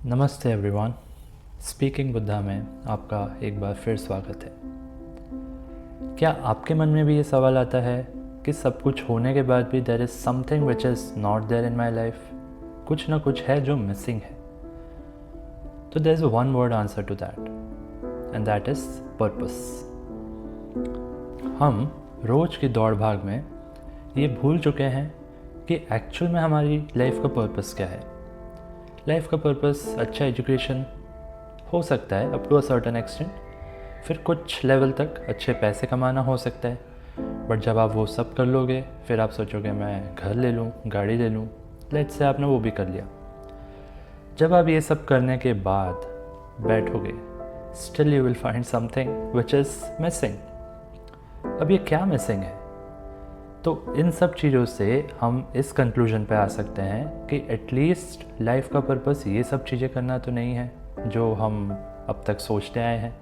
नमस्ते everyone, speaking Buddha में आपका एक बार फिर स्वागत है। क्या आपके मन में भी ये सवाल आता है कि सब कुछ होने के बाद भी there is something which is not there in my life, कुछ ना कुछ है जो मिसिंग है? तो there is one word answer to that and that is purpose. हम रोज़ की दौड़ भाग में ये भूल चुके हैं कि एक्चुअल में हमारी लाइफ का पर्पस क्या है। लाइफ का पर्पस अच्छा एजुकेशन हो सकता है up to a certain extent, फिर कुछ लेवल तक अच्छे पैसे कमाना हो सकता है। बट जब आप वो सब कर लोगे फिर आप सोचोगे मैं घर ले लूँ, गाड़ी ले लूँ। लेट्स से आपने वो भी कर लिया। जब आप ये सब करने के बाद बैठोगे, still you will find something which is missing. अब ये क्या मिसिंग है? तो इन सब चीज़ों से हम इस कंक्लूजन पे आ सकते हैं कि एटलीस्ट लाइफ का पर्पस ये सब चीज़ें करना तो नहीं है जो हम अब तक सोचते आए हैं।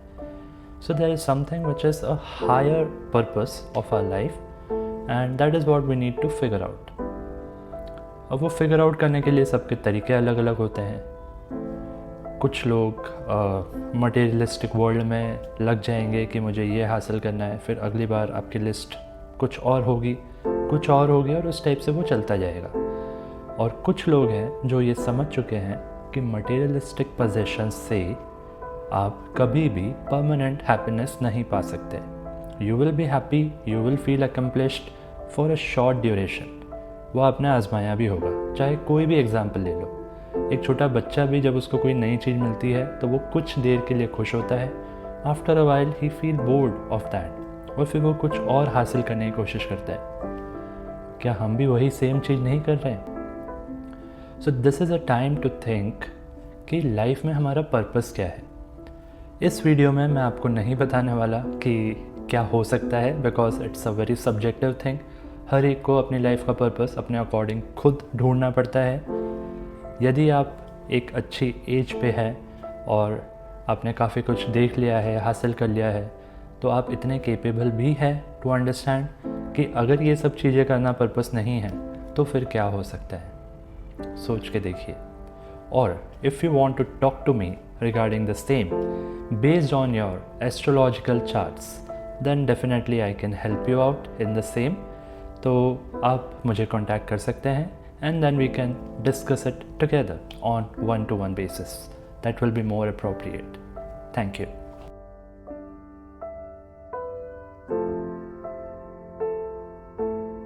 So there is something which is a higher purpose of our life and that is what we need to figure out. अब वो फिगर आउट करने के लिए सबके तरीके अलग अलग होते हैं। कुछ लोग मटेरियलिस्टिक वर्ल्ड में लग जाएंगे कि मुझे ये हासिल करना है, फिर अगली बार आपकी लिस्ट कुछ और होगी और उस टाइप से वो चलता जाएगा। और कुछ लोग हैं जो ये समझ चुके हैं कि मटेरियलिस्टिक पोजेशंस से आप कभी भी परमानेंट हैप्पीनेस नहीं पा सकते। You will be happy, you will feel accomplished for a short duration. वो आपने आजमाया भी होगा। चाहे कोई भी एग्जाम्पल ले लो, एक छोटा बच्चा भी जब उसको कोई नई चीज़ मिलती है तो वो कुछ देर के लिए खुश होता है। After a while he feel bored of that और फिर वो कुछ और हासिल करने की कोशिश करता है। क्या हम भी वही सेम चीज़ नहीं कर रहे हैं? So this is a time to think कि लाइफ में हमारा पर्पस क्या है। इस वीडियो में मैं आपको नहीं बताने वाला कि क्या हो सकता है, because it's a very subjective thing. हर एक को अपनी लाइफ का पर्पस अपने अकॉर्डिंग खुद ढूंढना पड़ता है। यदि आप एक अच्छी एज पे हैं और आपने काफ़ी कुछ देख लिया है, हासिल कर लिया है, तो आप इतने केपेबल भी हैं टू अंडरस्टैंड कि अगर ये सब चीज़ें करना पर्पस नहीं है तो फिर क्या हो सकता है। सोच के देखिए। और if you want to talk to me regarding the same based on your astrological charts, then definitely I can help you out in the same. तो आप मुझे कॉन्टैक्ट कर सकते हैं and then we can discuss it together on 1-to-1 basis. That will be more appropriate. Thank you.